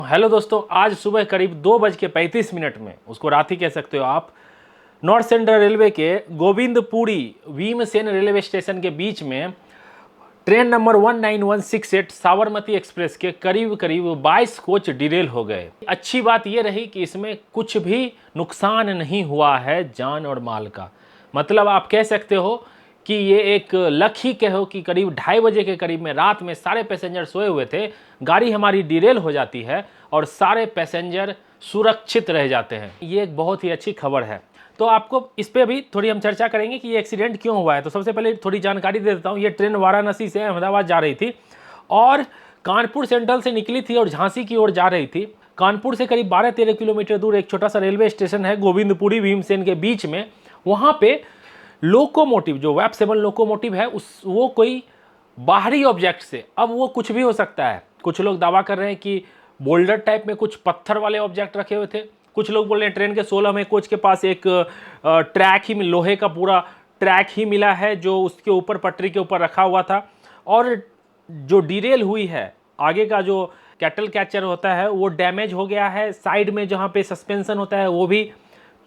Hello दोस्तों, आज सुबह करीब 2:35 में, उसको रात ही कह सकते हो आप, नॉर्थ सेंट्रल रेलवे के गोविंदपुरी भीमसेन रेलवे स्टेशन के बीच में ट्रेन नंबर 19168 साबरमती एक्सप्रेस के करीब करीब 22 कोच डिरेल हो गए। अच्छी बात यह रही कि इसमें कुछ भी नुकसान नहीं हुआ है जान और माल का। मतलब आप कह सकते हो कि ये एक लक ही कहो कि करीब 2:30 के करीब में, रात में सारे पैसेंजर सोए हुए थे, गाड़ी हमारी डिरेल हो जाती है और सारे पैसेंजर सुरक्षित रह जाते हैं। ये एक बहुत ही अच्छी खबर है। तो आपको इस पर भी थोड़ी हम चर्चा करेंगे कि ये एक्सीडेंट क्यों हुआ है। तो सबसे पहले थोड़ी जानकारी दे देता हूँ। ये ट्रेन वाराणसी से अहमदाबाद जा रही थी और कानपुर सेंट्रल से निकली थी और झांसी की ओर जा रही थी। कानपुर से करीब 12-13 किलोमीटर दूर एक छोटा सा रेलवे स्टेशन है गोविंदपुरी भीमसेन के बीच में। वहाँ पे लोकोमोटिव, जो वेब 7 लोकोमोटिव है, वो कोई बाहरी ऑब्जेक्ट से, अब वो कुछ भी हो सकता है। कुछ लोग दावा कर रहे हैं कि बोल्डर टाइप में कुछ पत्थर वाले ऑब्जेक्ट रखे हुए थे। कुछ लोग बोल रहे हैं ट्रेन के 16वें कोच के पास एक ट्रैक ही, लोहे का पूरा ट्रैक ही मिला है जो उसके ऊपर, पटरी के ऊपर रखा हुआ था। और जो डिरेल हुई है, आगे का जो कैटल कैचर होता है वो डैमेज हो गया है। साइड में जहाँ पे सस्पेंशन होता है वो भी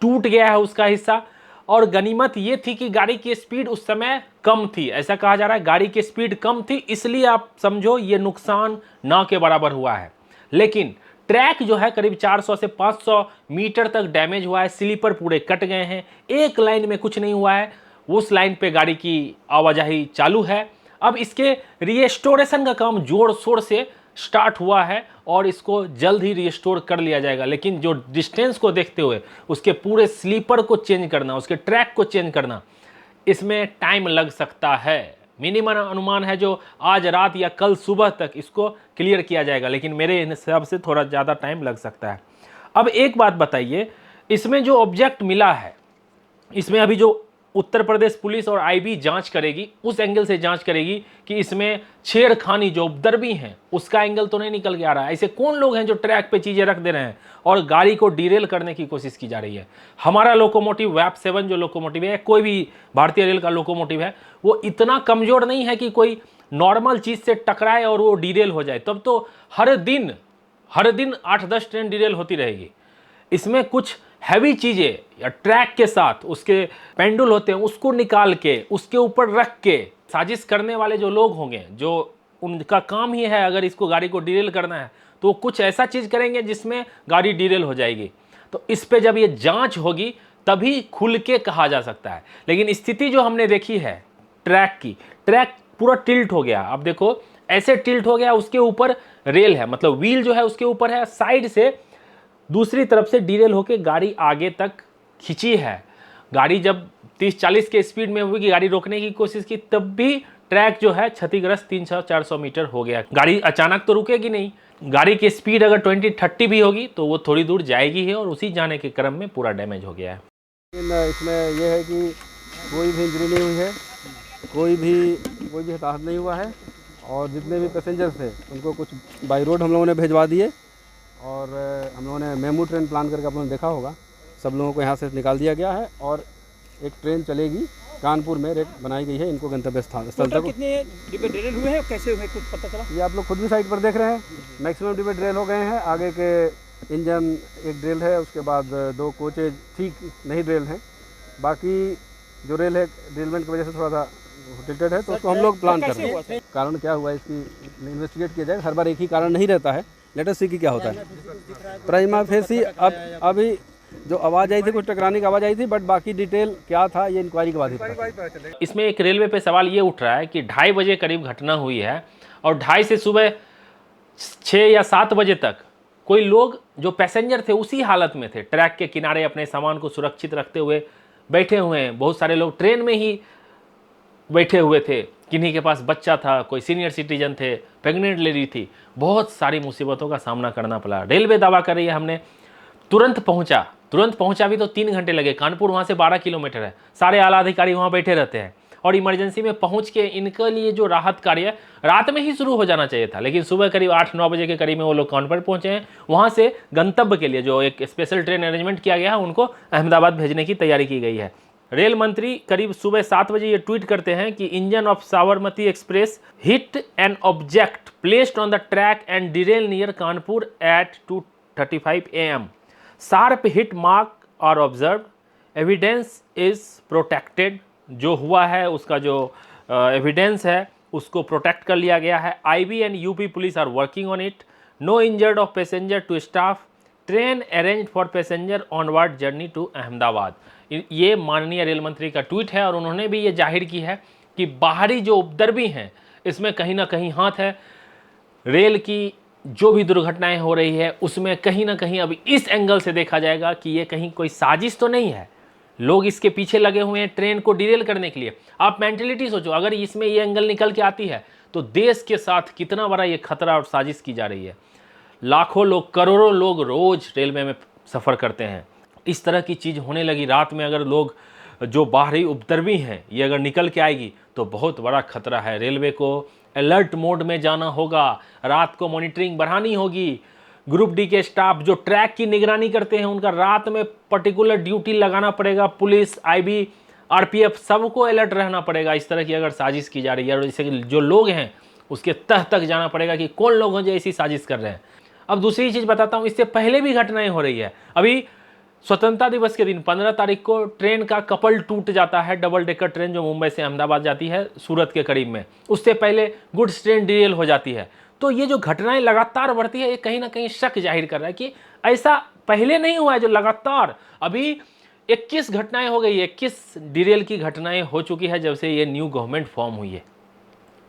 टूट गया है उसका हिस्सा। और गनीमत ये थी कि गाड़ी की स्पीड उस समय कम थी। ऐसा कहा जा रहा है गाड़ी की स्पीड कम थी, इसलिए आप समझो ये नुकसान ना के बराबर हुआ है। लेकिन ट्रैक जो है करीब 400 से 500 मीटर तक डैमेज हुआ है। स्लीपर पूरे कट गए हैं। एक लाइन में कुछ नहीं हुआ है, उस लाइन पे गाड़ी की आवाजाही चालू है। अब इसके रिस्टोरेशन का काम जोर शोर से स्टार्ट हुआ है और इसको जल्द ही रिस्टोर कर लिया जाएगा। लेकिन जो डिस्टेंस को देखते हुए उसके पूरे स्लीपर को चेंज करना, उसके ट्रैक को चेंज करना, इसमें टाइम लग सकता है। मिनिमम अनुमान है जो आज रात या कल सुबह तक इसको क्लियर किया जाएगा, लेकिन मेरे हिसाब से थोड़ा ज़्यादा टाइम लग सकता है। अब एक बात बताइए, इसमें जो ऑब्जेक्ट मिला है, इसमें अभी जो उत्तर प्रदेश पुलिस और आईबी जांच करेगी, उस एंगल से जांच करेगी कि इसमें छेड़खानी, जो उपद्रवी हैं, उसका एंगल तो नहीं निकल के आ रहा है। ऐसे कौन लोग हैं जो ट्रैक पे चीज़ें रख दे रहे हैं और गाड़ी को डिरेल करने की कोशिश की जा रही है। हमारा लोकोमोटिव वेब 7 जो लोकोमोटिव है, कोई भी भारतीय रेल का लोकोमोटिव है, वो इतना कमज़ोर नहीं है कि कोई नॉर्मल चीज़ से टकराए और वो डिरेल हो जाए। तब तो हर दिन 8-10 ट्रेन डिरेल होती रहेगी। इसमें कुछ हैवी चीज़ें या ट्रैक के साथ उसके पेंडुल होते हैं, उसको निकाल के उसके ऊपर रख के साजिश करने वाले जो लोग होंगे, जो उनका काम ही है अगर इसको, गाड़ी को डिरेल करना है, तो कुछ ऐसा चीज़ करेंगे जिसमें गाड़ी डिरेल हो जाएगी। तो इस पे जब ये जांच होगी तभी खुल के कहा जा सकता है। लेकिन स्थिति जो हमने देखी है ट्रैक की, ट्रैक पूरा टिल्ट हो गया। अब देखो ऐसे टिल्ट हो गया, उसके ऊपर रेल है, मतलब व्हील जो है उसके ऊपर है, साइड से दूसरी तरफ से डिरेल होकर गाड़ी आगे तक खिंची है। गाड़ी जब 30-40 के स्पीड में हुई कि गाड़ी रोकने की कोशिश की, तब भी ट्रैक जो है क्षतिग्रस्त 300-400 मीटर हो गया। गाड़ी अचानक तो रुकेगी नहीं। गाड़ी की स्पीड अगर 20-30 भी होगी तो वो थोड़ी दूर जाएगी है और उसी जाने के क्रम में पूरा डैमेज हो गया है। इसमें यह है कि कोई भी इंजरी नहीं हुई है, कोई भी हताहत नहीं हुआ है और जितने भी पैसेंजर्स थे उनको कुछ बाई रोड हम लोगों ने भिजवा दिए। और हम लोगों ने मेमू ट्रेन प्लान करके आप लोगों ने देखा होगा, सब लोगों को यहाँ से निकाल दिया गया है और एक ट्रेन चलेगी कानपुर में, रेट बनाई गई है इनको गंतव्य स्थल तक। कितने डिब्बे डिरेल हुए हैं और कैसे हुए कुछ पता चला? ये आप लोग खुद भी साइड पर देख रहे हैं, मैक्सिमम डिब्बे ड्रेल हो गए हैं। आगे के इंजन एक ड्रेल है, उसके बाद 2 कोचेज ठीक नहीं ड्रेल हैं। बाकी जो रेल है ड्रिलमेंट की वजह से थोड़ा सा टिल्टेड है, तो उसको हम लोग प्लान कर रहे हैं। कारण क्या हुआ इसकी इन्वेस्टिगेट किया जाए। हर बार एक ही कारण नहीं रहता है, लेट अस सी कि क्या होता है। प्राइमा फेसी अभी जो आवाज़ आई थी, कुछ टकराने की आवाज़ आई थी, बट बाकी डिटेल क्या था ये इंक्वायरी के बाद ही पता चलेगा। इसमें एक रेलवे पे सवाल ये उठ रहा है कि 2:30 बजे करीब घटना हुई है और 2:30 से सुबह 6 या 7 बजे तक कोई लोग जो पैसेंजर थे उसी हालत में थे, ट्रैक के किनारे अपने सामान को सुरक्षित रखते हुए बैठे हुए हैं। बहुत सारे लोग ट्रेन में ही बैठे हुए थे, किन्हीं के पास बच्चा था, कोई सीनियर सिटीजन थे, प्रेग्नेंट लेडी थी। बहुत सारी मुसीबतों का सामना करना पड़ा। रेलवे दावा कर रही है हमने तुरंत पहुंचा भी तो 3 घंटे लगे। कानपुर वहाँ से 12 किलोमीटर है। सारे आला अधिकारी वहाँ बैठे रहते हैं और इमरजेंसी में पहुँच के इनके लिए जो राहत कार्य रात में ही शुरू हो जाना चाहिए था, लेकिन सुबह करीब 8-9 बजे के करीब में वो लोग कानपुर पहुँचे हैं। वहाँ से गंतव्य के लिए जो एक स्पेशल ट्रेन अरेंजमेंट किया गया है, उनको अहमदाबाद भेजने की तैयारी की गई है। रेल मंत्री करीब सुबह 7 बजे ये ट्वीट करते हैं कि engine of Sabarmati express hit an object placed on the track and derail near Kanpur at 2:35 AM. Sharp hit mark are observe, evidence is protected. जो हुआ है उसका जो एविडेंस है उसको प्रोटेक्ट कर लिया गया है. IB and UP police are working on it. No injured of passenger to staff. Train arrange for passenger onward journey to Ahmedabad. ये माननीय रेल मंत्री का ट्वीट है और उन्होंने भी ये जाहिर की है कि बाहरी जो उपद्रवी हैं इसमें कहीं ना कहीं हाथ है. रेल की जो भी दुर्घटनाएं हो रही है उसमें कहीं ना कहीं अभी इस एंगल से देखा जाएगा कि ये कहीं कोई साजिश तो नहीं है. लोग इसके पीछे लगे हुए हैं ट्रेन को डिरेल करने के लिए. आप मेंटेलिटी सोचो, अगर इसमें ये एंगल निकल के आती है तो देश के साथ कितना बड़ा ये खतरा और साजिश की जा रही है. लाखों लोग, करोड़ों लोग रोज रेलवे में सफ़र करते हैं. इस तरह की चीज़ होने लगी रात में, अगर लोग जो बाहरी उपद्रवी हैं ये अगर निकल के आएगी तो बहुत बड़ा खतरा है. रेलवे को अलर्ट मोड में जाना होगा, रात को मॉनिटरिंग बढ़ानी होगी. ग्रुप डी के स्टाफ जो ट्रैक की निगरानी करते हैं उनका रात में पर्टिकुलर ड्यूटी लगाना पड़ेगा. पुलिस, IB, RPF सबको अलर्ट रहना पड़ेगा. इस तरह की अगर साजिश की जा रही है और जैसे कि जो लोग हैं उसके तह तक जाना पड़ेगा कि कौन लोग हैं जो ऐसी साजिश कर रहे हैं. अब दूसरी चीज़ बताता हूँ, इससे पहले भी घटनाएं हो रही है. अभी स्वतंत्रता दिवस के दिन 15 तारीख को ट्रेन का कपल टूट जाता है. डबल डेकर ट्रेन जो मुंबई से अहमदाबाद जाती है सूरत के करीब में, उससे पहले गुड्स ट्रेन डिरेल हो जाती है. तो ये जो घटनाएं लगातार बढ़ती है ये कहीं ना कहीं शक जाहिर कर रहा है कि ऐसा पहले नहीं हुआ है जो लगातार अभी 21 घटनाएं हो गई है. 21 डिरेल की घटनाएं हो चुकी है जब से ये न्यू गवर्नमेंट फॉर्म हुई है.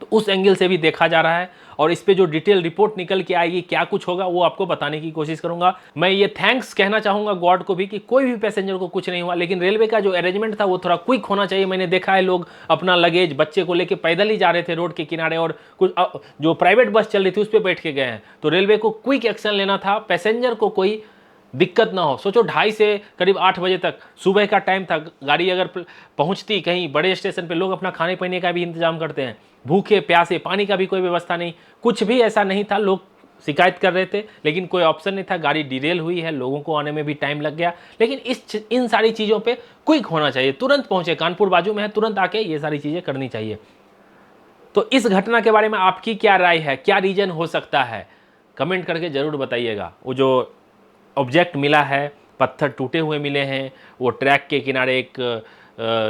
तो उस एंगल से भी देखा जा रहा है और इस पे जो डिटेल रिपोर्ट निकल के आएगी क्या कुछ होगा वो आपको बताने की कोशिश करूंगा. मैं ये थैंक्स कहना चाहूँगा गॉड को भी कि कोई भी पैसेंजर को कुछ नहीं हुआ, लेकिन रेलवे का जो अरेंजमेंट था वो थोड़ा क्विक होना चाहिए. मैंने देखा है लोग अपना लगेज बच्चे को लेके पैदल ही जा रहे थे रोड के किनारे और कुछ जो प्राइवेट बस चल रही थी उस पर बैठ के गए हैं. तो रेलवे को क्विक एक्शन लेना था, पैसेंजर को कोई दिक्कत ना हो. सोचो 2:30 से करीब 8 बजे तक सुबह का टाइम था. गाड़ी अगर पहुंचती कहीं बड़े स्टेशन पे, लोग अपना खाने पीने का भी इंतजाम करते हैं. भूखे प्यासे, पानी का भी कोई व्यवस्था नहीं, कुछ भी ऐसा नहीं था. लोग शिकायत कर रहे थे लेकिन कोई ऑप्शन नहीं था. गाड़ी डिरेल हुई है, लोगों को आने में भी टाइम लग गया. लेकिन इन सारी चीज़ों पे क्विक होना चाहिए. तुरंत पहुंचे, कानपुर बाजू में है, तुरंत आके ये सारी चीज़ें करनी चाहिए. तो इस घटना के बारे में आपकी क्या राय है, क्या रीजन हो सकता है, कमेंट करके ज़रूर बताइएगा. वो जो ऑब्जेक्ट मिला है, पत्थर टूटे हुए मिले हैं, वो ट्रैक के किनारे एक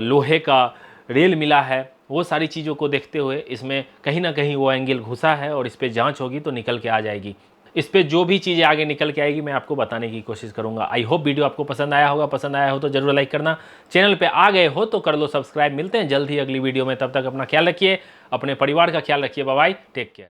लोहे का रेल मिला है, वो सारी चीज़ों को देखते हुए इसमें कहीं ना कहीं वो एंगल घुसा है और इस पर जांच होगी तो निकल के आ जाएगी. इस पर जो भी चीज़ें आगे निकल के आएगी मैं आपको बताने की कोशिश करूंगा. आई होप वीडियो आपको पसंद आया होगा. पसंद आया हो तो जरूर लाइक करना. चैनल पे आ गए हो तो कर लो सब्सक्राइब. मिलते हैं जल्द ही अगली वीडियो में. तब तक अपना ख्याल रखिए, अपने परिवार का ख्याल रखिए. Bye bye, take care.